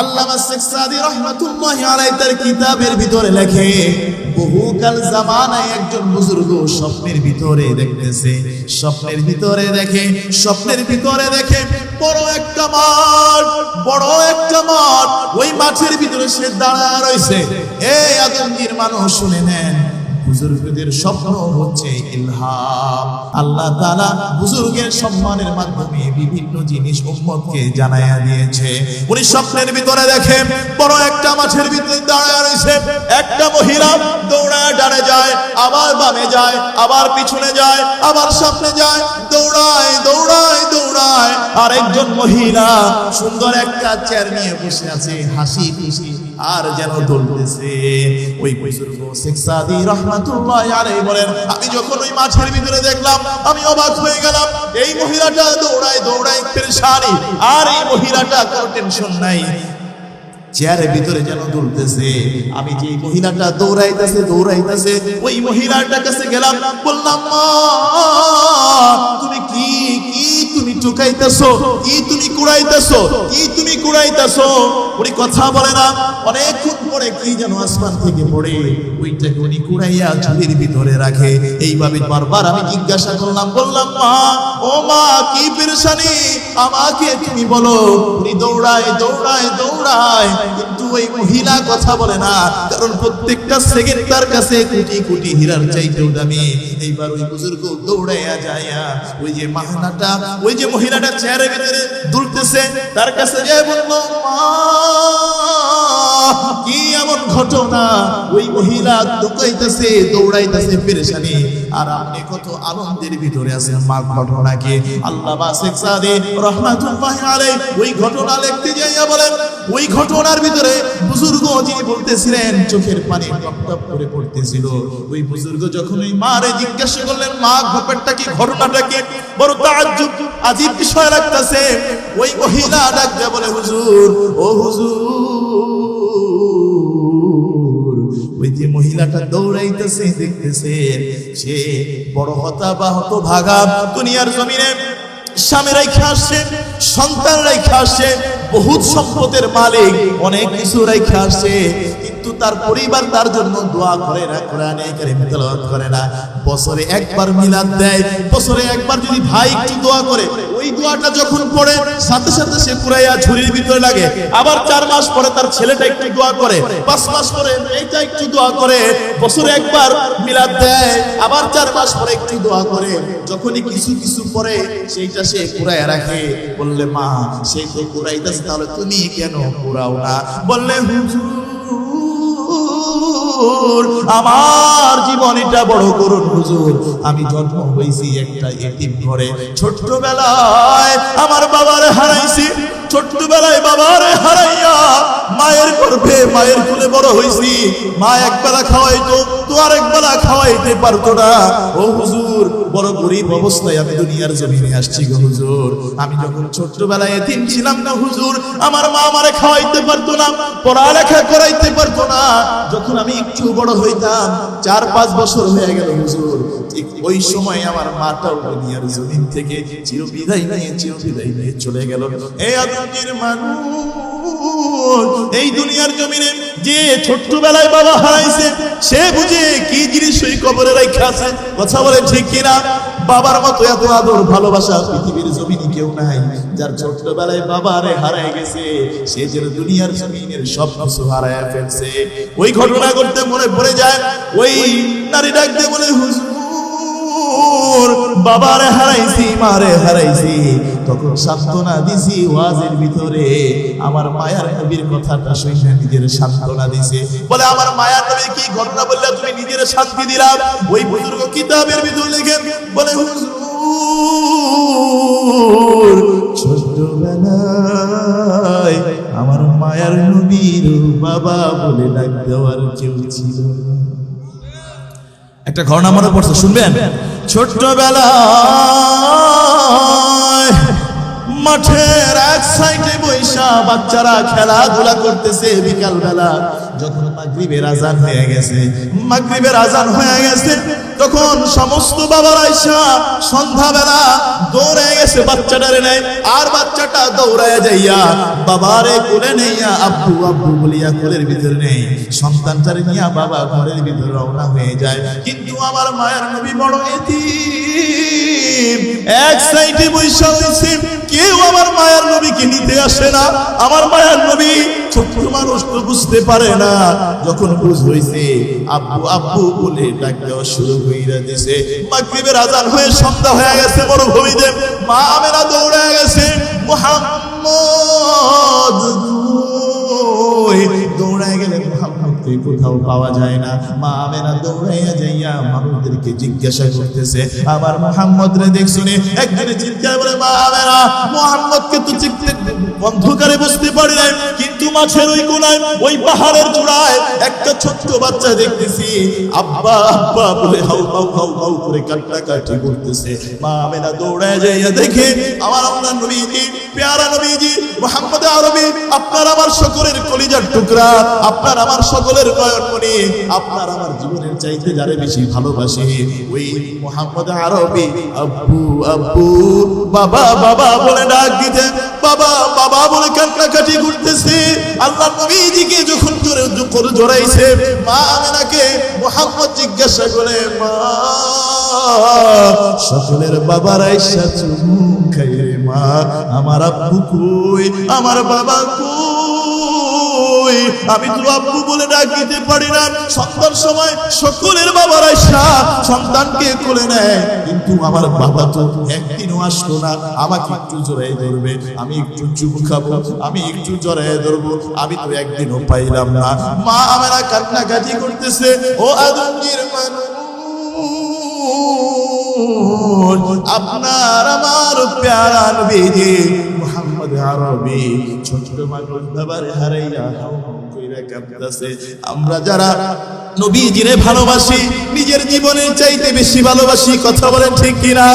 আল্লামা শেখ সাদি রহমাতুল্লাহি আলাইহি তার কিতাবের ভিতরে লেখে, বহুকাল জামানায় একজন বুজুর্গ স্বপ্নের ভিতরে দেখতেছে, স্বপ্নের ভিতরে দেখে বড় একটা মাঠ, ওই মাঠের ভিতরে সে দাঁড়ায় রয়েছে। এই আদমজির মানুষ শুনে নেন, বুজুর্গদের স্বপ্ন হচ্ছে ইলহাম। আল্লাহ তাআলা বুজুর্গের সম্মানের মাধ্যমে বিভিন্ন জিনিস উম্মতকে জানায়া দিয়েছে। উনি স্বপ্নের ভিতরে দেখে বড় একটা মাঠের ভিতরে দাঁড়ায় রয়েছে একটা মহিলা, দৌড়ায় ডানে যায়, আবার বামে যায়, আবার পিছনে যায়, আবার সামনে যায়, দৌড়ায়। আর একজন মহিলা সুন্দর একটা চেয়ার নিয়ে বসে আছে, হাসি খুশি আর যেন দৌড়তেছে। ওই বুজুর্গ শেখ সাদি রাহমাতুল্লাহি আলাইহি বলেন, আমি যখন ওই মাঠের ভিতরে দেখলাম আমি অবাক হয়ে গেলাম। এই মহিলাটা দৌড়ায় পেরেশানি, আর এই মহিলাটা কোনো টেনশন নাই, চেয়ারের ভিতরে যেন দুলতেছে। আমি যে মহিলাটা দৌড়াইতেছে ওই মহিলাটার কাছে গেলাম, বললাম, মা তুমি কি তুমি টুকাইতেছো, কি তুমি কুড়াইতেছো? উনি কথা বলে না, অনেকক্ষণ পরে কি যেন আসমান থেকে পড়ে, ওইটাকে উনি কুড়াইয়া ঝুলির ভিতরে রাখে। এইভাবে বারবার আমি জিজ্ঞাসা করলাম, বললাম, মা কি পেরেশানি, আমাকে তুমি বলো। উনি দৌড়ায়, কিন্তু ওই মহিলা কথা বলে না, কারণ প্রত্যেকটা সেকেন্ড তার কাছে কোটি কোটি হীরার চাইতেও দামি। এইবার ওই বুজুর্গ দৌড়াইয়া যায়, ওই যে মহিলাটা চেয়ারের ভিতরে দুলতেছে তার কাছে যায়, বললো, মা কি এমন ঘটনা? ওই মহিলা দৌড়াইতেছে পেরেশানি, আর আপনি কত আনন্দের ভিতরে আছেন। মা ঘটনাকে আল্লামা শেখ সাদি রাহমাতুল্লাহি আলাইহি ওই ঘটনা লিখতে যাইয়া বলেন, ওই ঘটনার ভিতরে বুজুর্গ যিনি বলতেছিলেন চোখের পানি টপ করে পড়তেছিল। ওই বুজুর্গ যখন ওই মারে জিজ্ঞাসা করলেন, মা ব্যাপারটা কি, ঘটনাটা কি? বড় তাজ্জুব আজীব বিষয় লাগতেছে। ওই মহিলা ডাক দিয়ে বলে, হুজুর, ও হুজুর, ওই যে মহিলাটা দৌড়াইতেছে দেখতেছেন, সে বড় হতভাগা, দুনিয়ার জমিনে স্বামী রাইখা আসছে, সন্তান রাইখা আসছে, বহুত সম্পদের মালিক, অনেক কিছু রাইখা আসছে, কিন্তু তার পরিবার তার জন্য দোয়া করে না, কোরআনে কারীম তেলাওয়াত করে না। বছরে একবার মিলাদ দেয়, বছরে একবার যদি ভাই একটু দোয়া করে, ওই দোয়াটা যখন পড়ে সাথে সাথে সে কুরাইয়া ঝুড়ির ভিতরে লাগে। আবার 4 মাস পরে তার ছেলেটা একটু দোয়া করে, 5 মাস পরে এইটা একটু দোয়া করে, বছরে একবার মিলাদ দেয়, আবার 4 মাস পরে একটু দোয়া করে। যখনই কিছু পরে সেইটা সে কুরাইয়া রাখে। বললে, মা সেই তো কুরাইতেছে, তাহলে তুমি কেন কুরাও না? বললে, হুজুর, আমার জীবনটা বড় করুন হুজুর, আমি জন্ম হয়েছি একটা এতিম ঘরে। ছোট্টবেলায় আমার বাবারে হারাইছি, ছোট্টবেলায় বাবারে হারাইয়া মায়ের গর্ভে মায়ের কোলে বড় হয়েছি। মা একবেলা খাওয়াইতো, তো আরেক বেলা খাওয়াইতে পারতো না। ও হুজুর, বড় গরিব অবস্থায় আমি দুনিয়ার জমিনে আসছি গো হুজুর। আমি যখন ছোট্টবেলায় এতিম ছিলাম না হুজুর, আমার মা আমারে খাওয়াইতে পারতো না, পড়ালেখা করাইতে পারতো না। যখন আমি একটু বড় হইতাম, 4-5 বছর হয়ে গেল হুজুর, ঠিক ওই সময় আমার মাটাও দুনিয়ার জমিন থেকে চিরবিদায় নিয়ে চলে গেল। এই আদমজির মানুষ এই দুনিয়ার জমিনে যে ছোট্টবেলায় বাবা হারাইছে, সে বুঝে কি জিনিস ওই কবরে রাখা আছে। কথা বলে ঠিক কিনা? বাবার মতো এত আদর ভালোবাসা পৃথিবীর জমিনে কেউ নাই। যার ছোট্টবেলায় বাবারে হারায় গেছে, সে যেন দুনিয়ার জমিনের সব কিছু হারায় ফেলছে। ওই ঘটনা করতে মনে পড়ে যায়, ওই নারী ডাকতে বলে, হুজুর, বাবারে হারাইছি, মারে হারাইছি, তখন সান্ত্বনা দিছি ওয়াজের ভিতরে। আমার মায়ার নবীর কথাটা শুনে নিজের সান্ত্বনা দিছে। বলে, আমার মায়ার নবী কি ঘটনা বললে তুমি নিজের শান্তি দিলা? ওই বুজুর্গ কিতাবের ভিতরে লিখে বলে, হুজুর, ছোটবেলায় আমার মায়ার নবীর বাবা বলে ডাক দেওয়ার কেউ ছিল না। একটা ঘটনা মনে পড়ছে, শুনবেন? ছোট্টবেলায় মাঠের এক সাইডে বৈশা বাচ্চারা খেলাধুলা করতেছে। বিকাল বেলা যখন মাগরিবের আজান হয়ে গেছে, মাগরিবের আজান হয়ে গেছে, তখন সমস্ত বাবার আইসা সন্ধ্যাবেলা দৌড়ে গেছে বাচ্চাটারে নেয়, আর বাচ্চাটা দৌড়ায় যাইয়া বাবারে কোলে নেইয়া আব্বু আব্বু বলিয়া কোলের ভিতরে নেই, সন্তানটারে নিয়া বাবা ঘরের ভিতরে রওনা হয়ে যায়। কিন্তু আমার মায়ের নবী বড় এতিম, এক সাইডে বৈশা হইছে, কেউ আমার মায়ের নবীকে নিতে আসে না। আমার মায়ের নবী ছোট্ট মানুষ তো বুঝতে পারে না, যখন বুঝ হইছে আব্বু আব্বু বলে ডাক দেওয়া শুরু হইয়া দিছে। মাগরিবের আজান হয়ে সন্ধ্যা হয়ে গেছে মরুভূমিতে, মা আমেনা দৌড়ে গেছে, মুহাম্মদ দৌড়ায় গেলে মুহাম্মদকে কোথাও পাওয়া যায় না। মা আমেনা দৌড়াইয়া যাইয়া মানুষদেরকে জিজ্ঞাসা করতেছে, আমার মুহাম্মদ রে দেখছো নে? একজনে চিৎকার বলে, মা আমেনা মুহাম্মদকে তো চিনতে অন্ধকারে বুঝতে পারি নাই, কিন্তু মাছের ওই কোনায় ওই পাহাড়ের চূড়ায় একটা ছোট্ট বাচ্চা দেখতেছি, আব্বা আব্বা বলে হাউ হাউ হাউ হাউ করে কান্নাকাটি করতেছে। মা আমেনা দৌড়ায় যাইয়া দেখে আমার আল্লাহর নবীজি, প্যারা নবীজি মুহাম্মদ আরবি, আপনার আমার সকলের কলিজার টুকরা, আপনার আমার সকলের নয়নমণি, আপনার আমার জীবনের চাইতে যারে বেশি ভালোবাসে, ওই মুহাম্মদ আরবি আব্বু আব্বু বাবা বাবা বলে ডাক দিতে, বাবা বাবা বলে কান্নাকাটি করতেছে। আল্লাহর নবীজিকে যখন জড়াইছে, মা আমেনাকে মুহাম্মদ জিজ্ঞাসা করে, মা সকলের বাবার আইসা চুমু খাইরে, মা আমার আব্বু কই, আমার বাবা কই? আমি তো আব্বু বলে ডাক দিতে পারি না। সন্তান সময় সকলের বাবার আইসা সন্তানকে কোলে নেয়, কিন্তু আমার বাবা তো একদিনও আসলো না আমাকে একটু জড়াই ধরবে, আমি একটু চুমু খাবো, আমি একটু জড়াই ধরবো, আমি তো একদিনও পাইলাম না। মা আমেনা কান্নাকাটি করতেছে। ও আদমজির মানুষ, আপনার আমার প্যারা নবীজি মুহাম্মদ আরবি ছোট মানুষ বাবার হারাইয়া কইরা কাঁদতেছে। আমরা যারা নবীজিরে ভালোবাসি, নিজের জীবনের চাইতে বেশি ভালোবাসি, কথা বলেন ঠিক কিনা?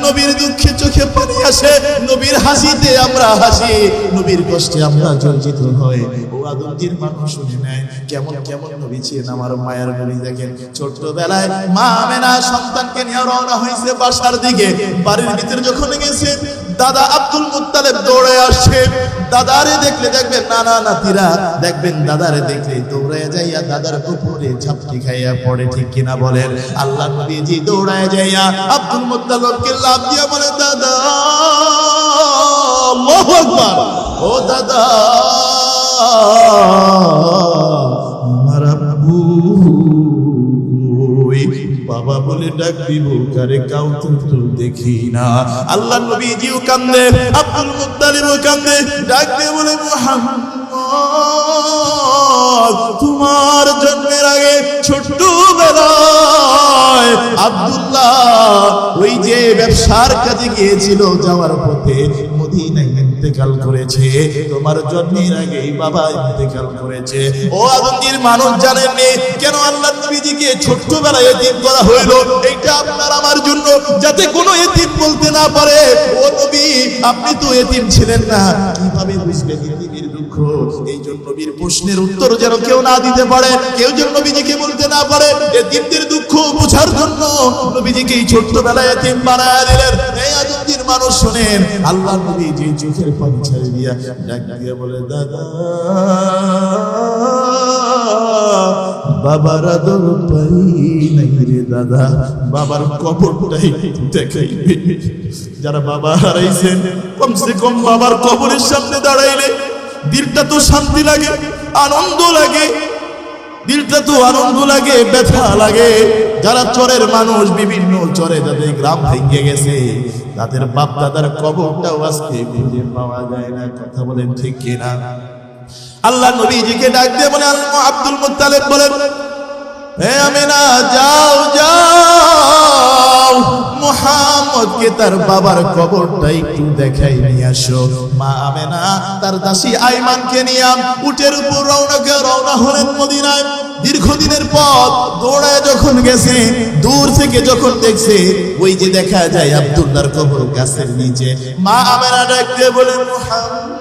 নবীর দুঃখে চোখে পানি আসে, নবীর হাসিতে আমরা হাসি, নবীর কষ্টে আমরা জর্জিত হই। ও আদমজির মানুষ শুনে নেয় কেমন কেমন নবী ছিলেন আমার মায়ের নবী। দেখেন ছোট্টবেলায় মা আমেনা সন্তানকে নিয়ে রওনা হয়েছে বাসার দিকে। বাড়ির ভিতরে যখন গেছে, দাদা আব্দুল মুত্তালিব দৌড়ে আসছে। দাদারে দেখলে দেখবেন, নানা নাতিরা দেখবেন দাদারে দেখলে দৌড়ায় যাইয়া দাদার উপরে ঝাপটি খাইয়া পড়ে, ঠিক কিনা বলেন? আল্লাহ নবীজি দৌড়ায় যাইয়া আব্দুল মুত্তালিবকে লাফ দিয়া বলে, দাদা আল্লাহু আকবার, ও দাদা আমার আব্বু বাবা বলে ডাক দিব, কারে কাউ তো দেখি না। আল্লাহ নবীজিও কান্দে, আব্দুল মুত্তালিবও কান্দে, ডাক দিয়ে বলে, মুহাম্মদ তোমার জন্মের আগে ছোট্টবেলায় আব্দুল্লাহ ওই যে ব্যবসার কাজে গিয়েছিল, যাওয়ার পথে মদিনায় ইন্তেকাল করেছে, তোমার জন্মের আগেই বাবা ইন্তেকাল করেছে। ও আদমজির মানুষ জানেননি কেন আল্লাহ নবীজিকে ছোট্টবেলায় এতিম করা হইল? এইটা আপনার আমার জন্য, যাতে কোনো এতিম বলতে না পারে ও নবী আপনি তো এতিম ছিলেন না, কিভাবে বুঝবেন এতিমের দুঃখ? এই জন্য নবীর প্রশ্নের উত্তর যেন কেউ না দিতে পারে, কেউ যেন নবীজিকে বলতে না পারে, এতিমদের দুঃখ বোঝার জন্য নবীজিকে এই ছোট্টবেলায় এতিম বানায় দিলেন। এই আদমজির মানুষ শুনেন, আল্লাহ নবী যে চোখের পানি ছেড়ে দিয়া ডাক দিয়ে বলে, দাদা বাবার আদর পাই নাই রে দাদা, বাবার কবরটাই দেখাইবে। যারা বাবা হারাইছেন কমসে কম বাবার কবরের সামনে দাঁড়াইলে দিলটা তো শান্তি লাগে, আনন্দ লাগে, দিলটা তো আনন্দ লাগে, ব্যথা লাগে। যারা চরের মানুষ, বিভিন্ন চরে যাদের গ্রাম ভেঙে গেছে, তাদের বাপ দাদার কবরটাও আজকে খুঁজে পাওয়া যায় না, কথা বলেন ঠিক কিনা? আল্লাহ নবীজিকে ডাক দিয়ে বলে, আব্দুল মুত্তালিব বলেন, হে আমেনা যাও যাও মুহাম্মদকে তার বাবার কবরটা একটু দেখাই নিয়ে আসো। মা আমেনা তার দাসী আইমানকে নিয়ে উটের উপর রওনা হলেন মদিনায়। দীর্ঘদিনের পথ দৌড়ায় যখন গেছে, দূর থেকে যখন দেখছে ওই যে দেখা যায় আব্দুল্লাহর কবর গাছের নিচে, মা আমেনা ডাক দিয়ে বলে, মুহাম্মদ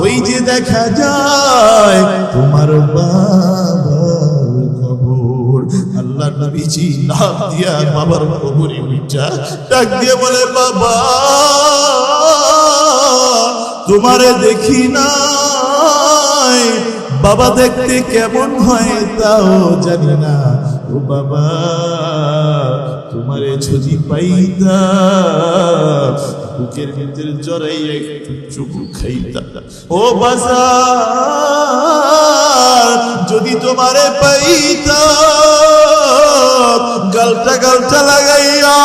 ওই যে দেখা যায় তোমার বাবার কবর। আল্লাহ নবীজি নাম দিয়া বাবার কবরে উঠা ডাক দিয়ে বলে, বাবা তোমারে দেখি নাই, বাবা দেখতে কেমন হয় তাও জানি না, ও বাবা তোমারে যদি পাইতাম বুকের ভিতরে জড়াইয়া একটু চুমু খাইতাম। ও বাজার যদি তোমারে পাইতাম গালটা গালটা লাগাইয়া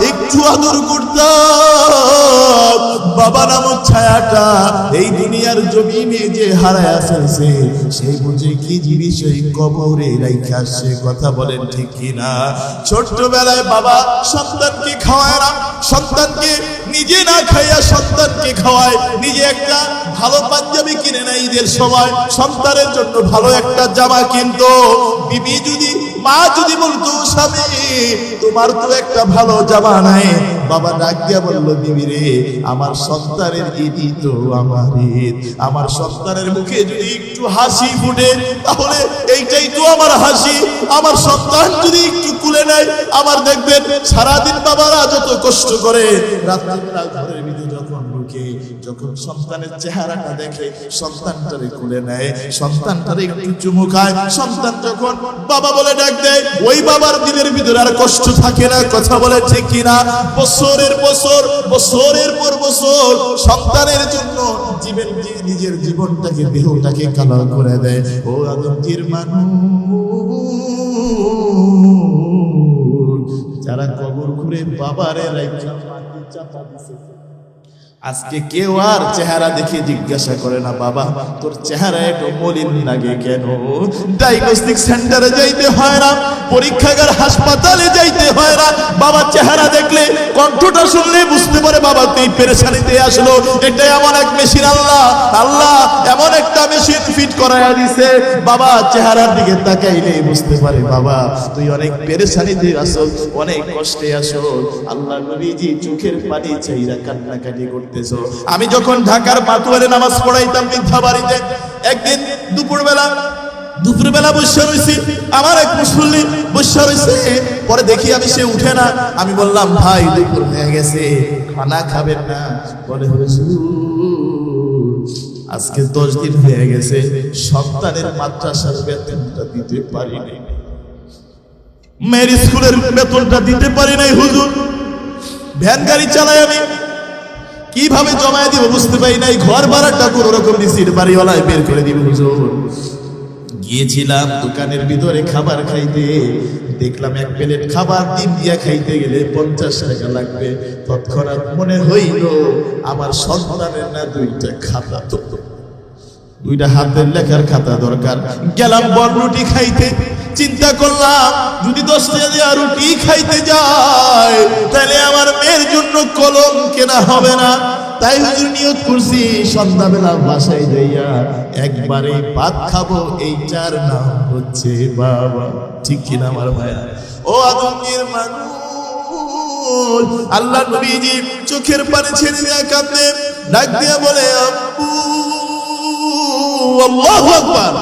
একটু আদর করতাম। বাবা নামক ছায়াটা এই দুনিয়ার জমিনে যে হারায় ফেলছে সেই বুঝে কি জিনিস এই কবরে রাইখা আসছে। কথা বলেন ঠিক কিনা? ছোট্টবেলায় বাবা সন্তানকে খাওয়ায় না, সন্তানকে নিজে না খাইয়া সন্তানকে খাওয়ায়। নিজে একটা ভালো পাঞ্জাবি কিনে না ঈদের সময়, সন্তানের জন্য ভালো একটা জামা কিনতো। বিবি যদি, মা যদি বলতো, স্বামী তোমার তো একটা ভালো জামা নাই, বাবা ডাক দিয়া বললো, বিবি রে আমার সন্তানের ঈদই তো আমার ঈদ। আমার সন্তানের মুখে যদি একটু হাসি ফুটে তাহলে এইটাই তো আমার হাসি। আমার সন্তান যদি একটু কুলে নেয়, আমার দেখবেন সারাদিন বাবারা যত কষ্ট করে রাত্রিবেলা ঘরের ভিতরে যখন ঢুকে, যখন সন্তানের চেহারাটা দেখে সন্তানটারে কুলে নেয়, সন্তানটারে একটু চুমু খায়, সন্তান যখন বাবা বলে ডাক দেয় ওই বাবার দিলের ভিতরে আর কষ্ট থাকে না। কথা বলে ঠিক কিনা? বছরের বছর, বছরের পর বছর সন্তানের জন্য নিজের জীবনটাকে, দেহটাকে কালো করে দেয়। ও আদমজির মানুষ যারা কবর খুঁড়ে বাবারে রাইখা মাটি চাপা দিছে, আজকে কেউ আর চেহারা দেখে জিজ্ঞাসা করে না, বাবা তোর চেহারা একটু মলিন লাগে কেন? ডায়াগনস্টিক সেন্টারে যাইতে হয় না, পরীক্ষাগার হাসপাতালে যাইতে হয় না, বাবা চেহারা দেখলে, কণ্ঠটা শুনলে বুঝতে পারে বাবা তুই পেরেশানিতে আসলো। এটা এমন এক মেশিন, আল্লাহ এমন একটা মেশিন ফিট করায়া দিছে, বাবা চেহারার দিকে তাকাইলে বুঝতে পারে বাবা তুই অনেক পেরেশানিতে আসো, অনেক কষ্টে আসো। আল্লাহ নবীজি চোখের পানি চাইরা কান্নাকাটি করতেছো। আমি যখন ঢাকার পাতুয়ারে নামাজ পড়াইতাম মিথ্যা বাড়িতে, একদিন দুপুরবেলা বসে রয়েছি, আমার এক মুসল্লি বসে রয়েছে, পরে দেখি আমি সে উঠে না। আমি বললাম ভাই দুপুর হয়ে গেছে, খানা খাবেন না? বলে আজকে 10 দিন হয়ে গেছে সন্তানের মাদ্রাসার বেতনটা দিতে পারি নাই, মেয়ের স্কুলের বেতনটা দিতে পারি নাই হুজুর, ভ্যান গাড়ি চালাই আমি, কিভাবে জমায় দিব বুঝতে পারি নাই, ঘর ভাড়াটা কোনো রকম রিসিট বাড়িওয়ালায় বের করে দিব হুজুর। গিয়েছিলাম দোকানের ভিতরে খাবার খাইতে, দেখলাম এক প্লেট খাবার ডিম দিয়া খাইতে গেলে 50 টাকা লাগবে। তৎক্ষণাৎ মনে হইল আমার সন্তানের না 2টা খাতা, তো 2টা হাতের লেখার খাতা দরকার। গেলাম বড় রুটি খাইতে, চিন্তা করলাম যদি 10 টাকা দিয়ে রুটি খাইতে যায় তাহলে আমার মেয়ের জন্য কলম কেনা হবে না। তাই হুজুর নিয়ত করছি সন্ধ্যাবেলা বাসায় যাইয়া একবারে ভাত খাবো, এইটার নাম হচ্ছে বাবা। ঠিক কিনা আমার ভাইয়া? ও আদমজির মানুষ, আল্লাহ নবীজি চোখের পানি ছেড়ে দিয়া কাঁদে, ডাক দিয়া বলে আব্বু, আল্লাহু আকবার,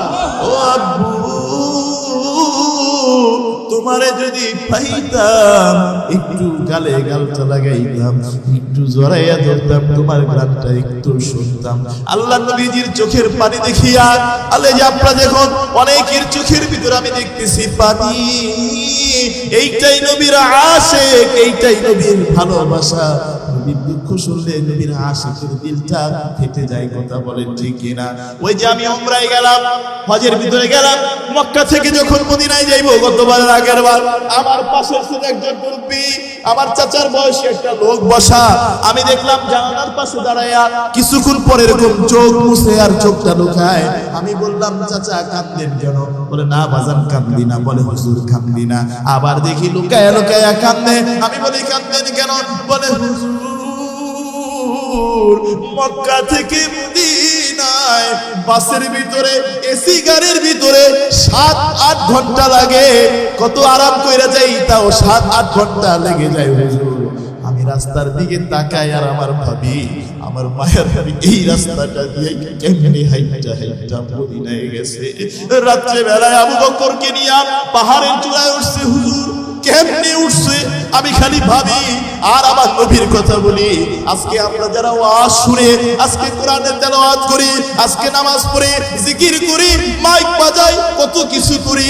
ও আব্বু তোমারে যদি পাইতাম একটু গালে গালটা লাগাইতাম, একটু জড়াইয়া ধরতাম, তোমার গানটা একটু শুনতাম। আল্লাহ নবীজির চোখের পানি দেখিয়া আলে যে আপনারা দেখুন অনেকের চোখের ভিতরে আমি দেখতেছি পানি। এইটাই নবীর আশিক, এইটাই নবীর ভালোবাসা। নবীর দুঃখ শুনলে নবীর আশিকের দিলটা ফেটে যায়। কথা বলেন ঠিক কিনা? ওই যে আমি উমরায় গেলাম, হজের ভিতরে গেলাম, মক্কা থেকে যখন মদিনায় যাইবো, গতবারের আগের বার আমার পাশে ছিল একজন মুরব্বী, আমার চাচার বয়সী একটা লোক বসা। আমি দেখলাম জানালার পাশে দাঁড়ায়া কিছুক্ষণ পরে এরকম চোখ মুছে আর চোখটা লুকায়। আমি বললাম চাচা কান্দেন কেন? বলে না বাজান কান্দি না। বলে হুজুর কান্দি না। আবার দেখি লুকায়া লুকায়া কান্দে। আমি বলি কান্দেন কেন? বলে হুজুর মক্কা থেকে মদিনায় বাসের ভিতরে, এসি গাড়ির ভিতরে 7-8 ঘন্টা লাগে। কত আরাম কইরা যাই তাও 7-8 ঘন্টা লেগে যায় হুজুর। আমি রাস্তার দিকে তাকাই আর আমার ভাবি আমার মায়ের নবী এই রাস্তাটা দিয়ে কেমনে হাইটা হাইটা মদিনায় গেছে। রাত্রে বেলায় আবু বকরকে নিয়ে পাহাড়ের চূড়ায় উঠছে। হুজুর কেমনে উঠছে আমি খালি ভাবি আর আমার নবীর কথা বলি। আজকে আমরা যারা ওয়াজ শুনে, আজকে কোরআনের তেলাওয়াত করি, আজকে নামাজ পড়ে জিকির করি, মাইক বাজাই, কত কিছু করি,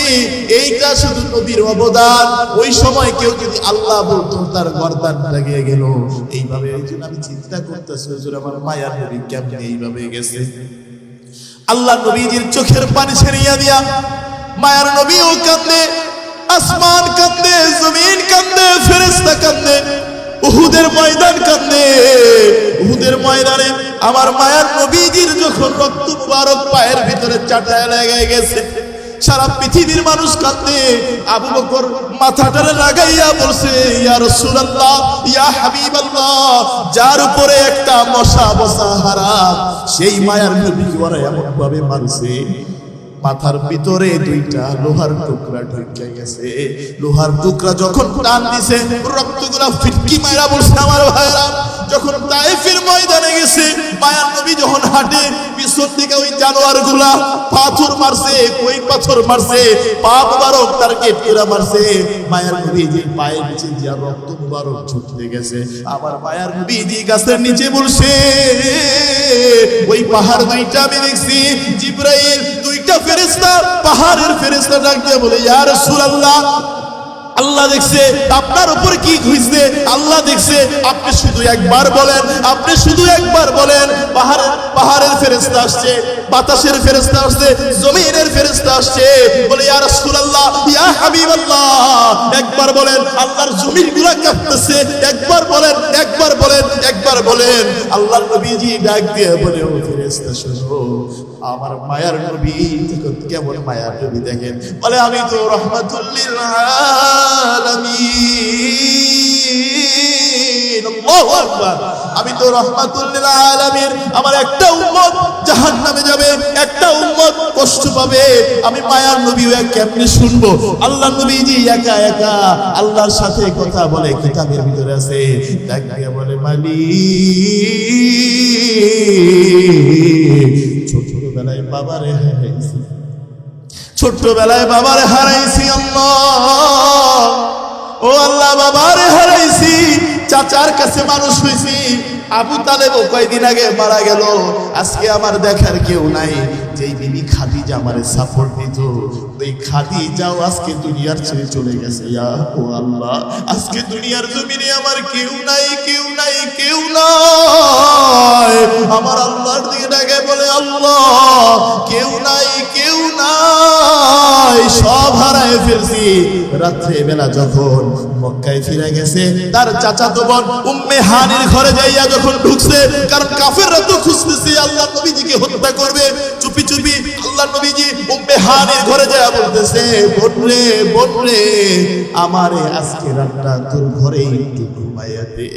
এইটা শুধু নবীর অবদান। ওই সময় কেউ যদি আল্লাহ বলতো তার গর্দান লাগিয়ে গেল। এইভাবে এই জন্য আমি চিন্তা করতেছি হুজুর আমার মায়ার নবী কেমনে এইভাবে গেছে। আল্লাহ নবীজির চোখের পানি ছেড়িয়া দিয়া মায়ার নবীও কাঁদে, আসমান কান্দে, জমিন কান্দে, ফেরেশতা কান্দে, উহুদের ময়দান কান্দে। উহুদের ময়দানে আমার মায়ার নবীজির যখন রক্ত মুবারক পায়ের ভিতরে চাটায় লেগে গেছে, সারা পৃথিবীর মানুষ কান্দে। আবু বকর মাথাটারে লাগাইয়া বলছে, ইয়া রাসূলুল্লাহ, ইয়া হাবিবাল্লাহ, যার উপরে একটা মশা বসা হারাম, সেই মায়ার নবীকে ওরা এমন ভাবে মারছে মাথার ভিতরে দুইটা লোহার টুকরা ঢুকে গেছে। লোহার টুকরা যখন টান দিছে রক্তগুলা ফিটকি মাইরা বলছে আমার ভাইরা। যখন তায়েফের ময়দানে গেছে মায়ার নবী যখন হাঁটে, পিছন দিকে ওই জানোয়ারগুলা পাথর মারছে, কই পাথর মারছে, পা মুবারক তার কেটে মারছে। মায়ার নবী যে পায়ের নিচে দিয়া রক্ত মুবারক ছুটতে গেছে। আমার মায়ার নবী যে গাছের নিচে বলছে, ওই পাহাড় দুইটা আমি দেখছি। জিবরাইল দুইটা ফেরেশতা, পাহাড়ের ফেরেশতা ডাক দিয়ে বলে, ইয়া রাসূলুল্লাহ, আল্লাহ দেখছে আপনার উপর কি হইছে, আল্লাহ দেখছে, আপনি শুধু একবার বলেন, আপনি শুধু একবার বলেন। পাহাড়ের ফেরেশতা আসছে, বাতাসের ফেরেশতা আসছে, জমিনের ফেরেশতা আসছে, বলে ইয়া রাসূলুল্লাহ, ইয়া হাবিবাল্লাহ, একবার বলেন। আল্লাহর জমিনগুলো কাঁপতেছে, একবার বলেন, একবার বলেন, একবার বলেন। আল্লাহর নবীজি ডাক দিয়ে বলে, ও ফেরেশতা শোনো, আমার মায়ার নবী দেখুন কেমন মায়ার নবী দেখেন। বলে আমি তো রাহমাতুল লিল আলামিন, আল্লাহু আকবার, আমি তো রাহমাতুল লিল আলামিন। আমার একটা উম্মত জাহান্নামে যাবে, একটা উম্মত কষ্ট পাবে, আমি মায়ার নবী কেমনে শুনবো? আল্লাহর নবীজি একা একা আল্লাহর সাথে কথা বলে, কিতাবের ভিতরে আছে। ডাক দিয়ে বলে, মালিক, ছোটবেলায় বাবারে হারাইছি, ছোটবেলায় বাবারে হারাইছি আল্লাহ, ও আল্লাহ বাবারে হারাইছি। চাচার কাছে মানুষ হইছি, আবু তালেবও কয়েকদিন আগে মারা গেল। আজকে আমার দেখার কেউ নাই। যেই বিবি খাদিজা আমারে সাপোর্ট দিত, ওই খাদিজাও আজকে দুনিয়ার ছেড়ে চলে গেছে। ইয়া ও আল্লাহ, আজকে দুনিয়ার জমিনে আমার কেউ নাই, কেউ নাই, কেউ নাই। আমার আল্লাহর দিকে ডাকে বলে, আল্লাহ কেউ নাই, কেউ নাই, সব হারায় ফেলছি। রাত্রে বেলা যখন মক্কায় ফিরে গেছে, তার চাচাতো বোন উম্মে হানির ঘরে যাইয়া যখন ঢুকছে, কারণ কাফেররা তো খুঁজতেছে আল্লাহ নবীজিকে হত্যা করবে, চুপি চুপি আল্লাহ নবীজি উম্মে হানির ঘরে যাইয়া বলতেছে, বোন রে, বোন রে, আমারে আজকে রাতটা তোর ঘরে একটু ঘুমাইয়া দে।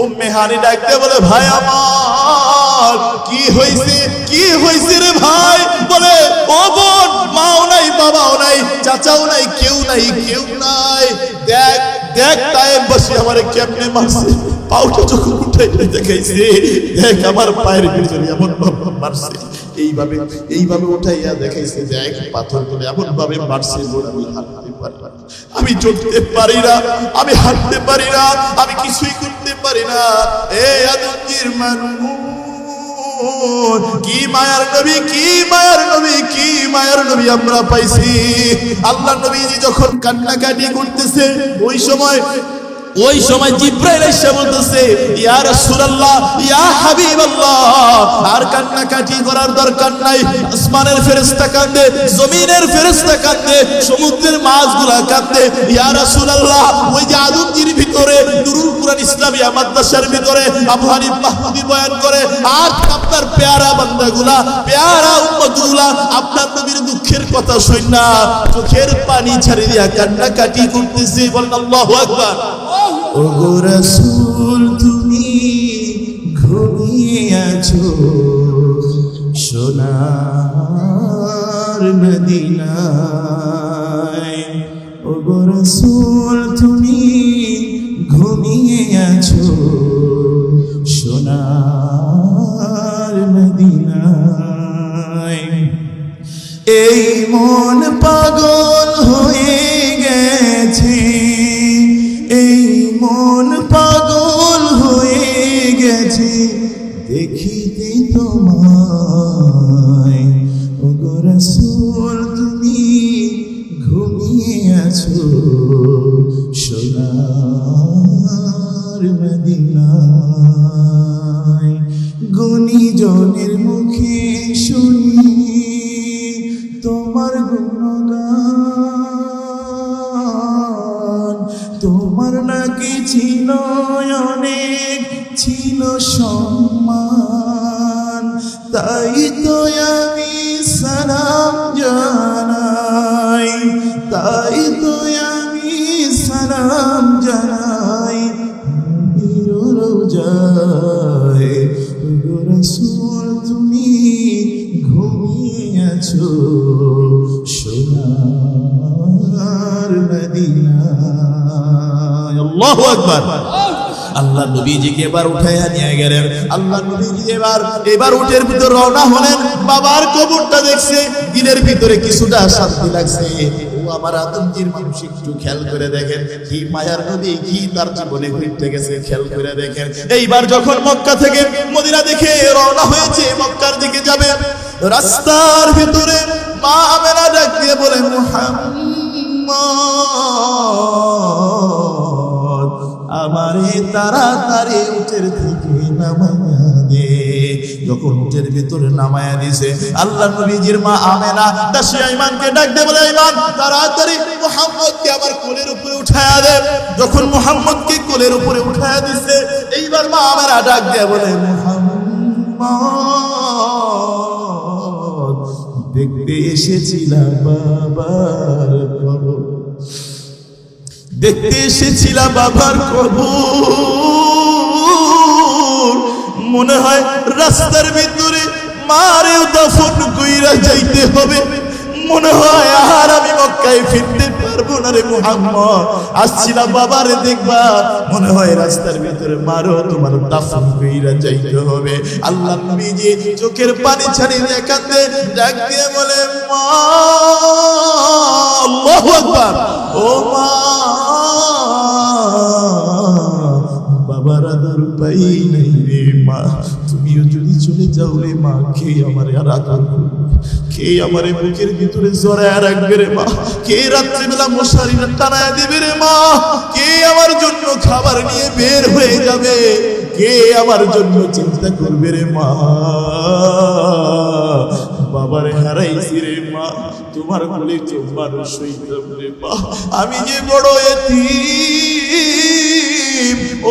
উম্মে হানি ডাকতে বলে, ভাই আমার কি হইছে, কি হইছে রে ভাই? বলে, ও বোন, মাও নাই, বাবাও নাই, চাচাও নাই, কেউ নাই, কেউ নাই। দেখ দেখ তায়েব বসে আমারে কেমনে মারছে, পাউটা যখন উঠাইতে দেখাইছে, দেখ আমার পায়ের ভিতরে এমন ভাবে মারছে, এইভাবে এইভাবে উঠাইয়া দেখাইছে, দেখ পাথর করে এমন ভাবে মারছে, বোন আমি হাঁটতে পারি না, আমি চলতে পারি না, আমি হাঁটতে পারি না, আমি কিছুই করতে পারি না। এ আদমজির মানুষ, কি মায়ার নবী, কি মায়ার নবী, কি মায়ার নবী আমরা পাইছি। আল্লাহ নবীজি যখন কান্নাকাটি করতেছে, ওই সময় জিবরাইল এসে বলতেছে, ইয়া রাসূলুল্লাহ, ইয়া হাবিবাল্লাহ, আর কান্নাকাটি করার দরকার নাই। আসমানের ফেরেশতা কাঁদে, জমিনের ফেরেশতা কাঁদে, সমুদ্রের মাছগুলা কাঁদে। ইয়া রাসূলুল্লাহ, ওই যে আদমজির ভিতরে নুরুল কুরআন ইসলামিয়া মাদ্রাসার ভিতরে আবু হানিফ মাহমুদি বয়ান করে, আর আপনার পেয়ারা বান্দাগুলা, পেয়ারা উম্মতগুলা আপনার নবীর দুঃখের কথা শুননা চোখের পানি ছেড়ে দিয়া কান্নাকাটি করতেছে। বলেন আল্লাহু আকবার। ওগো রাসূল, তুমি ঘুমিয়ে আছো সোনার মদিনায়। ওগো রাসূল, তুমি ঘুমিয়ে আছো মদিনায়। এই মন পাগল হয়ে গেছে, এই মন পাগল হয়ে গেছে দেখিতে তোমায়। ওগো রাসূল তুমি ঘুমিয়ে আছো সোনার মদিনায়। গুণীজনের মুখে শুনি তোমার গুণগান, তোমার নাকি ছিল অনেক ছিল সম্মান, তাই তো আমি সালাম জানাই, তাই তো আমি সালাম জানাই নবীর রওজায়। ওগো রাসূল তুমি ঘুমিয়ে আছো সোনার মদিনায়। আল্লাহু আকবার। আল্লাহ নবীজিকে এবার উঠাইয়া নিয়ে গেলেন। আল্লাহ নবীজি এবার উটের ভিতর রওনা হলেন। বাবার কবরটা দেখছে, দিলের ভিতরে কিছুটা শান্তি লাগছে। ও আমার আদমজির মানুষ একটু খেয়াল করে দেখেন, কি মায়ার নবী, কি তার জীবনে ঘটে গেছে খেয়াল করে দেখেন। এইবার যখন মক্কা থেকে মদিনা দেখে রওনা হয়েছে, মক্কার দিকে যাবে, রাস্তার ভিতরে মা আমেনা ডাক দিয়ে বলে, মুহাম্মদ আমারে তাড়াতাড়ি উটের থেকে নামায়া দে। যখন উটের ভিতরে নামায়া দিছে, আল্লাহ নবীজির মা আমেনা দাসী আইমানকে ডাক দিয়ে বলে, আইমান তাড়াতাড়ি মুহাম্মদকে আমার কোলের উপরে উঠায়া দে। যখন মুহাম্মদকে কোলের উপরে উঠায়া দিছে, এইবার মা আমেনা ডাক দিয়ে বলে, মুহাম্মদ দেখতে এসেছিলাম বাবার কবর, দেখতে এসেছিলাম বাবার কবর। মনে হয় রাস্তার ভিতরে মারেও দাফন কইরা যাইতে হবে, মনে হয় আর আমি মক্কায় ফিরতে পারবো না রে মুহাম্মদ। আসছিলাম বাবারে দেখবা, মনে হয় রাস্তার ভিতরে মারো তোমার দাফন কইরা যাইতে হবে। আল্লাহ নবীজি চোখের পানি ছাড়িয়ে কাঁদে, ডাক দিয়ে বলে, মা। আল্লাহু আকবার। ও মা, বাবার আদর পাই নাই রে মা, তুমিও যদি চলে যাও রে মা, কে আমার আর আদর করবে, কে আমার বুকের ভিতরে জড়ায় রাখবে রে মা, কে রাত্রিবেলা মশারি টানায় দিবে রে মা, কে আমার জন্য খাবার নিয়ে বের হয়ে যাবে, কে আমার জন্য চিন্তা করবে রে মা। বাবারে হারাইছি রে মা, তোমার বলে তো মানুষ হইতাম রে মা, আমি যে বড় এতিম।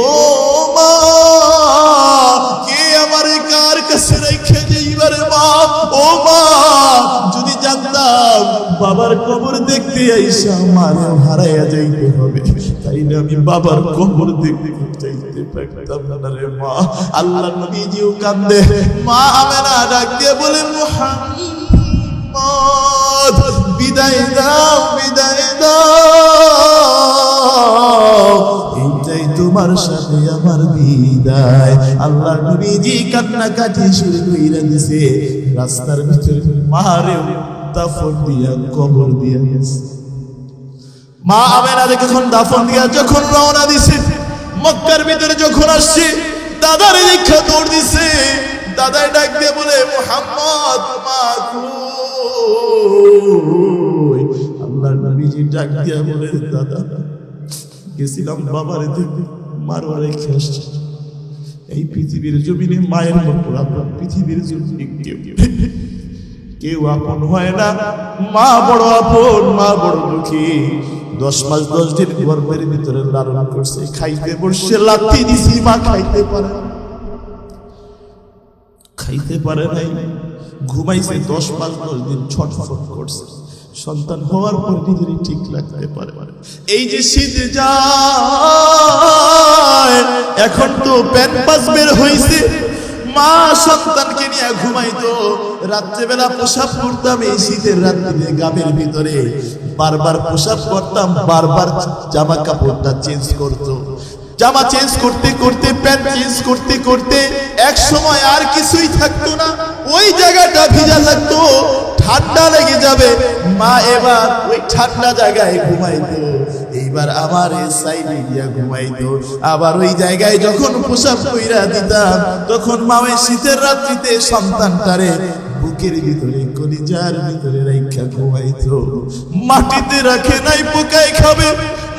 ও মা, কে আমারে কার কাছে রেখে যাইবার মা। ও মা, যদি জানতাম বাবার কবর দেখতে আইসা আমার হারাইয়া যাইতে হবে, তাই না আমি বাবার কবর দেখতে চাইতে পারতাম না রে মা। আল্লাহ নবীজিও কান্দে, মা আমেনা ডাক দিয়ে বলে, মুহাম্মদ বিদায় দাও, বিদায় দাও, এইটাই তোমার সাথে আমার বিদায়। আল্লাহ নবীজি কান্নাকাটি শুরু কইরা দিছে, রাস্তার ভিতরে মারে দাফন দিয়া কবর দিয়া গেছে। মা আমেনা যখন দাফন দিয়া যখন রওনা দিছে, মক্কার ভিতরে যখন আসছে, দাদার দেখা দৌড় দিছে। দাদাই ডাক দিয়ে বলে, মুহাম্মদ মা কই? আল্লাহর নবীজি ডাক দিয়া বলে, দাদা গেছিলাম বাবারে দেখতে, মারওয়ারে খেয়ে আসছে। এই পৃথিবীর জমিনে মায়ের মতো আপনার পৃথিবীর জমিনে কেউ আপন হয় না, মা বড় আপন, মা বড় দুঃখী। 10 মাস 10 দিন গর্ভের ভিতরে লালন করছে, খাইতে বসে লাথি দিছি, মা খাইতে পারে, খাইতে পারে নাই, ঘুমাইছে 10 মাস 10 দিন, ছটফট করছে। সন্তান হওয়ার পর নিজেরই ঠিক লাগতে পারে। এই যে শীত যায়, এখন তো প্যাম্পাস বের হইছে, মা সন্তানকে নিয়ে ঘুমাইতো। রাত্রেবেলা পোশাক করতাম, এই শীতের রাত্রিতে গাবের ভিতরে বারবার পোশাক করতাম, বারবার জামা কাপড়টা চেঞ্জ করতো। জামা চেঞ্জ করতে করতে, প্যান্ট চেঞ্জ করতে করতে এক সময় আর কিছুই থাকতো না, ওই জায়গাটা ভিজা থাকতো, ঠান্ডা লেগে যাবে, মা এবার ওই ঠান্ডা জায়গায় ঘুমাইতো, এইবার আমার সাইডে গিয়া ঘুমাইতো। আবার ওই জায়গায় যখন পোশাক কইরা দিতাম, তখন মা ওই শীতের রাত্রিতে সন্তানটারে বুকের ভিতরে, কলিজার ভিতরে রাইখা ঘুমাইতো। মাটিতে রাখে নাই পোকায় খাবে,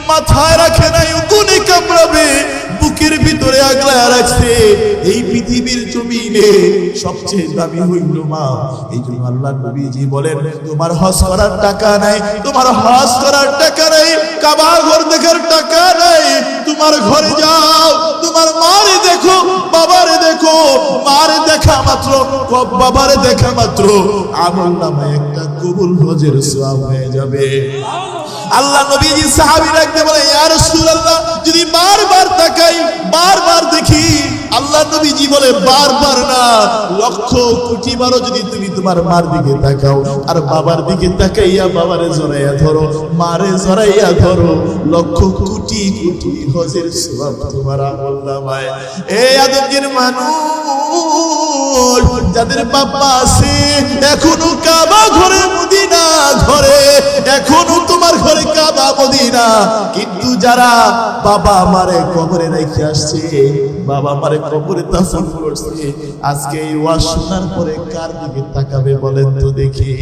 মাথায় রাখে নাই উকুনে কামড়াবে, বুকের ভিতরে আগলায় রাখছে। এই পৃথিবীর জমিনে সবচেয়ে দামি হইল মা। এই জন্য আল্লাহর নবীজি বলেন, তোমার হজ করার টাকা নাই, তোমার হজ করার টাকা নাই, কাবা ঘর দেখার টাকা নাই, তোমার ঘরে যাও, তোমার মারে দেখো, বাবারে দেখো, মারে দেখা মাত্র, বাবারে দেখা মাত্র আমলনামায় একটা কবুল হজের সওয়াব হয়ে যাবে। আল্লাহ নবীজি সাহাবী রাখতে বলে, ইয়া রাসূলুল্লাহ, যদি বারবার তাকাই, বারবার দেখি। আল্লাহ নবীজি বলে, বারবার না, লক্ষ কোটি বারও যদি তুমি তোমার মার দিকে তাকাও আর বাবার দিকে তাকাইয়া বাবারে জড়াইয়া ধরো, মারে জড়াইয়া ধরো, লক্ষ কোটি কোটি হজের সওয়াব তোমার আমলনামায়। এই আদমের মানুষ যাদের বাবা আছে, এখনো কাবা ঘরে, মদিনা ঘরে, এখনো তোমার ঘরে কাবা মদিনা, কিন্তু যারা বাবা আমারে কবরে রেখে আসছে, বাবা আমারে কবরে দাফন করছে, আজকে এই ওয়াজ শোনার পরে কার দিকে তাকাবে বলেন তো দেখি?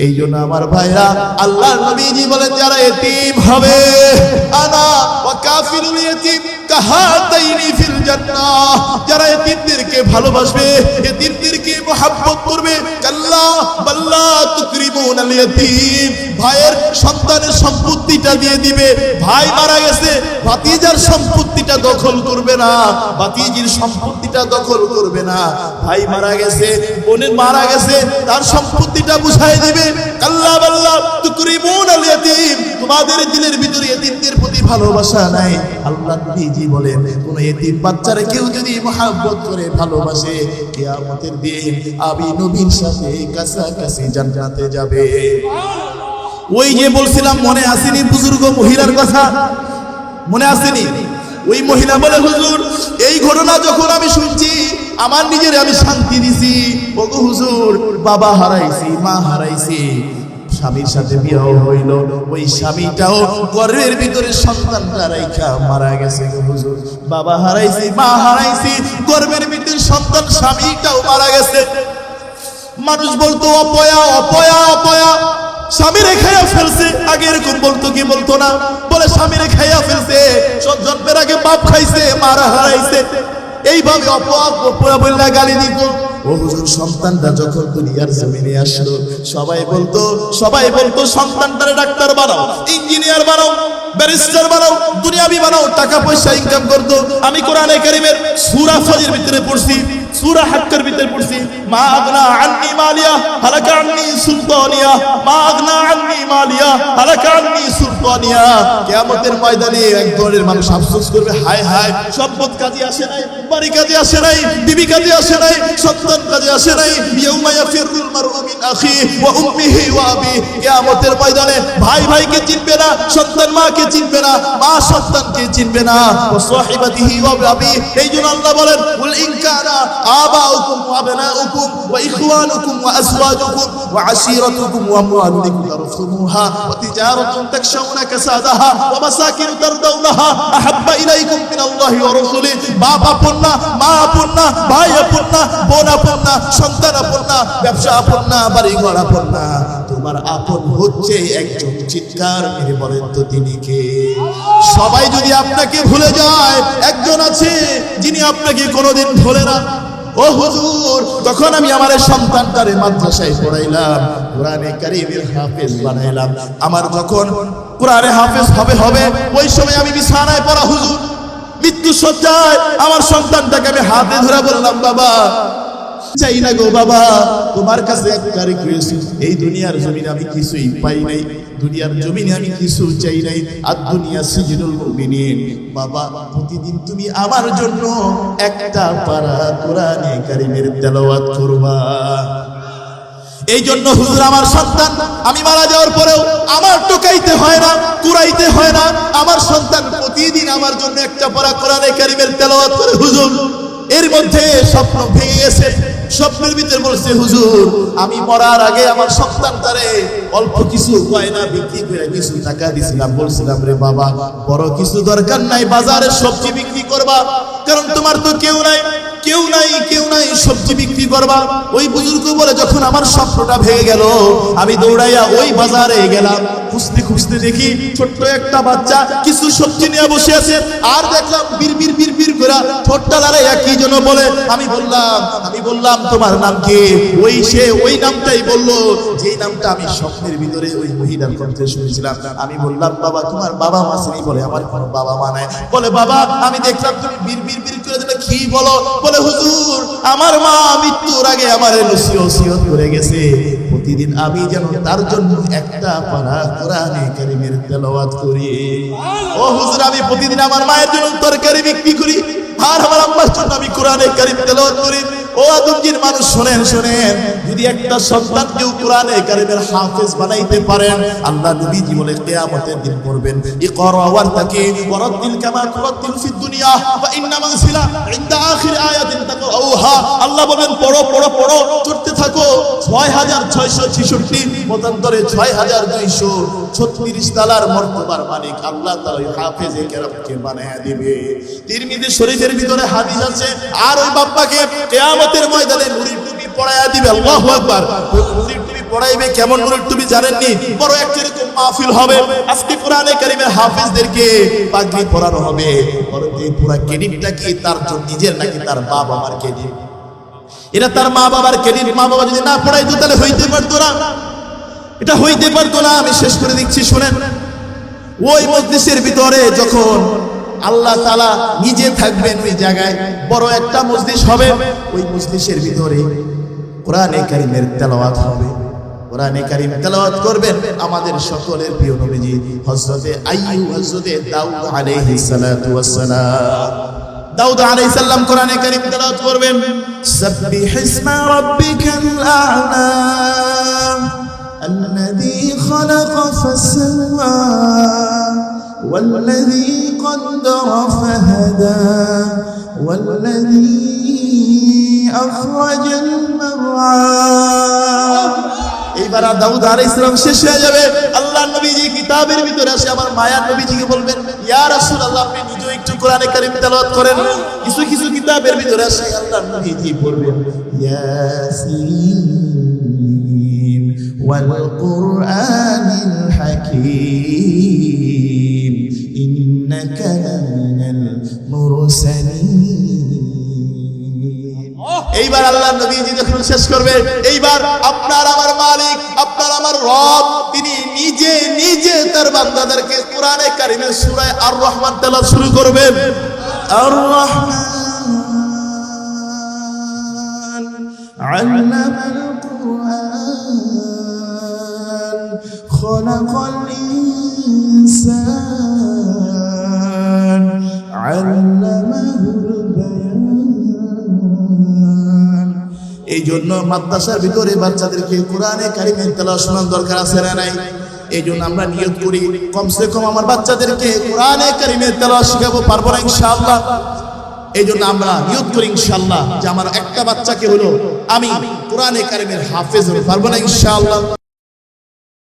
এই জন্য আমার ভাইরা, আল্লাহর নবীজি বলেন, যারা এতিম হবে, আনা ওয়া কাফিরুল ইয়াতীম কাহাতাইনি ফিল জান্নাহ, যারা এতিমদেরকে ভালোবাসবে, এতিমদেরকে মুহাব্বত করবে, কাল্লা বাল্লা তুকরিমুনাল ইয়াতীম, ভাইয়ের সন্তানের সম্পত্তিটা দিয়ে দিবে। ভাই মারা গেছে, ভাতিজার সম্পত্তিটা দখল করবে না, ভাতিজির সম্পত্তিটা দখল করবে না। ভাই মারা গেছে, বোনের মারা গেছে, তার সম্পত্তিটা বুঝাই দিবে। কাল্লা বাল্লা তুকরিমুনাল ইয়াতীম, তোমাদের দিলের ভিতরে এতিমদের প্রতি ভালোবাসা নাই। আল্লাহ নবীজি বলেন, কোন এতিম বাচ্চারে কেউ যদি মুহাব্বত করে, ভালোবাসে, কিয়ামতের দিন আমি নবীর সাথে কাছাকাছি জান্নাতে যাবে। ওই যে বলছিলাম, মনে আসেনি বুজুর্গ মহিলার কথা? মনে আসেনি? ওই মহিলা বলে, হুজুর, এই ঘটনা যখন আমি শুনছি, আমার নিজের আমি শান্তি দিছি। ওগো হুজুর, বাবা হারাইছি, মা হারাইছি, স্বামীর সাথে বিবাহ হইল, ওই স্বামীটাও গর্ভের ভিতরে সন্তানটা রাইখা মারা গেছে। হুজুর, বাবা হারাইছি, মা হারাইছি, গর্ভের ভিতরে সন্তান, স্বামীটাও মারা গেছে। মানুষ বলতো অপয়া, অপয়া, অপয়া, স্বামীরে খাইয়া ফেলছে। আগে এরকম বলতো কি বলতো না? বলে স্বামীরে খাইয়া ফেলছে, জন্মের আগে বাপ খাইছে, মারা হারাইছে, এইভাবে অপয়া অপয়া বললা গালি দিত। ও হুজুর, সন্তানটা যখন দুনিয়ার জমিনে আসলো, সবাই বলতো সন্তানটারে ডাক্তার বানাও, ইঞ্জিনিয়ার বানাও, ব্যারিস্টার বানাও, দুনিয়াবি বানাও, টাকা পয়সা ইনকাম করতো। আমি কোরআনে কারীমের সূরা ফাজির ভিতরে পড়ছি, সূরা হাক্কের ভিতরে পড়ছি, মা আগনা আন্নি মালিয়া হালাকা আন্নি সুলতানিয়া, মা আগনা আন্নি মালিয়া হালাকা আন্নি সুলতানিয়া। কিয়ামতের ময়দানে এক দলের মানুষ আফসোস করবে, হায় হায়, সম্পদ কাজে আসে নাই, বাড়ি কাজে আসে নাই, বিবি কাজে আসে নাই, সন্তান কাজে আসে নাই। ইয়াউমা ইয়াফিরুল মারউ মিন আখি ওয়া উম্মিহি ওয়া আবি, কিয়ামতের ময়দানে ভাই ভাইকে চিনবে না, সন্তান মাকে চিনবে না, মা সন্তানকে চিনবে না, ওয়া সাহিবাতিহি ওয়া আবি। এইজন্য আল্লাহ বলেন, কুল ইন কানা আবাউকুম ওয়া আবনাউকুম ওয়া ইখওয়ানুকুম ওয়া আজওয়াজুকুম ওয়া আশীরাতুকুম ওয়া আমওয়ালুন তারফুমুহা ওয়া তিজারাতুন তাকশাউনা কাসাদাহা ওয়া মাসাকিন তারদাউনাহা আহাব্বা ইলাইকুম মিনাল্লাহি ওয়া রাসূলিহি। বাপ আপন না, মা আপন না, ভাই আপন না, বোন আপন না, সন্তান আপন না, ব্যবসা আপন না, বাড়ি ঘর আপন না, তোমার আপন হচ্ছে একজন। চিৎকার মেরে বলেন তো তিনি কে? সবাই যদি আপনাকে ভুলে যায়, একজন আছে যিনি আপনাকে কোনোদিন ভোলে না। ও হুজুর, তখন আমি আমার সন্তানটারে মাদ্রাসায় পড়াইলাম, কোরআনে কারীমের হাফেজ বানাইলাম। আমার যখন কোরআনে হাফেজ হবে ওই সময় আমি বিছানায় পড়া, হুজুর, মৃত্যু সজ্জায় আমার সন্তানটাকে আমি হাতে ধরে বললাম, বাবা চাই না গো বাবা, তোমার কাছে একটা রিকোয়েস্ট, এই দুনিয়ার জমিনে আমি কিছুই পাই নাই, দুনিয়ার জমিনে আমি কিছু চাই নাই, আর দুনিয়া সিজনুল মুমিনিন। বাবা, প্রতিদিন তুমি আমার জন্য একটা পারা কোরআনে কারীমের তেলাওয়াত করবা। এই জন্য হুজুর, আমার সন্তান আমি মারা যাওয়ার পরেও আমার টোকাইতে হয় না, কুড়াইতে হয় না, আমার সন্তান প্রতিদিন আমার জন্য একটা পড়া কোরআনে কারীমের তেলাওয়াত করে হুজুর। এর মধ্যে স্বপ্ন ভেঙে গেছে, স্বপ্নের ভিতরে বলছে হুজুর আমি মরার আগে আমার সন্তানটারে অল্প কিছু গয়না বিক্রি করে কিছু টাকা দিছিলাম, বলছিলাম রে বাবা বড় কিছু দরকার নাই, বাজারে সবজি বিক্রি করবা, কারণ তোমার তো কেউ নাই সবজি বিক্রি করবা। ওই বুজুর্গ বলে যখন আমার স্বপ্নটা ভেঙে গেল আমি দৌড়াইয়া ওই বাজারে গেলাম, খুঁজতে খুঁজতে দেখি ছোট্ট একটা বাচ্চা কিছু সবজি নিয়ে বসে আছে, আর দেখলাম বিড়বিড় করে ঠোঁটটা লড়াইয়া কি যেন বলে। আমি বললাম তোমার নাম কি? ওই নামটাই বললো যেই নামটা আমি স্বপ্নের ভিতরে ওই মহিলার কণ্ঠে শুনেছিলাম। আমি বললাম বাবা তোমার বাবা মা আছে? বলে আমার কোনো বাবা মা নাই। বলে বাবা আমি দেখলাম তুমি বিড়বিড় করে যেন কি বলো? বলে হুজুর আমার মা মৃত্যুর আগে আমার নসিহত করে গেছে প্রতিদিন আমি যেন তার জন্য একটা পারা কোরআনে কারীমের তেলাওয়াত করি। ও হুজুর আমি প্রতিদিন আমার মায়ের জন্য তরকারি বিক্রি করি আর আমার আম্মার জন্য আমি কোরআনে কারীম তেলাওয়াত করি। ও আদমজির মানুষ শোনেন, যদি একটা সন্তানকেও কোরআনে কারীমের হাফেজ বানাইতে পারেন আল্লাহ নবীজি বলে কিয়ামতের দিন করবেন ইকরা ওয়ারতাকি ওয়ারাতিল কামা তুরাতিল ফিদ দুনিয়া ওয়া ইন্না মানসিলা ইনদা আখির আয়াতিন তাকরাউহা। আল্লাহ বলেন পড়ো চড়তে থাকো। 6666 মতান্তরে 6236 তালার মর্তবার মালিক আল্লাহ তাআলা হাফেজে কেরামকে বানায়া দিবে। তিরমিজি শরীফের ভিতরে হাদিস আছে আর ওই বাপ্পাকে কিয়ামতের ময়দানে নুরের টুপি পরায়া দিবে। আল্লাহু আকবার। নুরের টুপি পরাইবে কেমন নুরের টুপি জানেননি? বড় একটা এরকম মাহফিল হবে, আজকে কোরআনে কারীমের হাফেজদেরকে পাগড়ি পরানো হবে। বড় এই পুরো ক্রেডিটটা কি তার জন্য নিজের নাকি তার বাবা মার ক্রেডিট? এটা তার মা বাবার ক্রেডিট। মা বাবা যদি না পড়াইতো তাহলে হইতে পারতো না, এটা হইতে পারতো না। আমি শেষ করে দিচ্ছি শুনেন। ওই মজলিসের ভিতরে যখন আল্লাহ তাআলা নিজে থাকবেন ওই জায়গায় বড় একটা মজলিস হবে, ওই মজলিসের ভিতরে কোরআনে কারীমের তেলাওয়াত হবে। কোরআনে কারীম তেলাওয়াত করবেন আমাদের সকলের প্রিয় নবীজি হযরতে আইয়ুব, হযরতে দাউদ আলাইহিস সালাতু ওয়াস সালাম। দাউদ আলাইহিস সালাম কোরআনে কারীম তেলাওয়াত করবেন সাব্বিহিসমা রাব্বিকাল আ'লা الذي خلق فسوى والذي قدر فهدى والذي أخرج المرعى। এইবার দাউদ আলাইহিস সালাম শেষ হয়ে যাবে। আল্লাহর নবীজি কিতাবের ভিতরে আসে আমার মায়ার নবীজিকে বলবেন ইয়া রাসূলুল্লাহ আপনি নিজে একটু কোরআনে কারীম তেলাওয়াত করেন। কিছু কিতাবের ভিতরে আসে আল্লাহর নবীজি পড়বেন ইয়াসিন والقرآن الحكيم إنك لمن المرسلين। এইবার আল্লাহ নবীজি যখন শেষ করবে এইবার আপনার আমার মালিক আপনার আমার রব তিনি নিজে তার বান্দাদেরকে কোরআনে কারীমের সূরা আর রহমান তেলাওয়াত শুরু করবেন। আর রহমান আল্লামাল কুরআন খলাকাল ইনসান আল্লামাহুল বায়ান। এই জন্য মাদ্রাসার ভিতরে বাচ্চাদেরকে কোরআনে কারীমের তেলাওয়াত শোনার দরকার আছে না নাই? এই জন্য আমরা নিয়ত করি কমসে কম আমার বাচ্চাদেরকে কোরআনে কারীমের তেলাওয়াত শেখাবো, পারবো না ইনশাআল্লাহ? এই জন্য আমরা নিয়ত করি ইনশাআল্লাহ যে আমার একটা বাচ্চাকে হলো আমি কোরআনে কারীমের হাফেজ হতে পারবো না ইনশাআল্লাহ?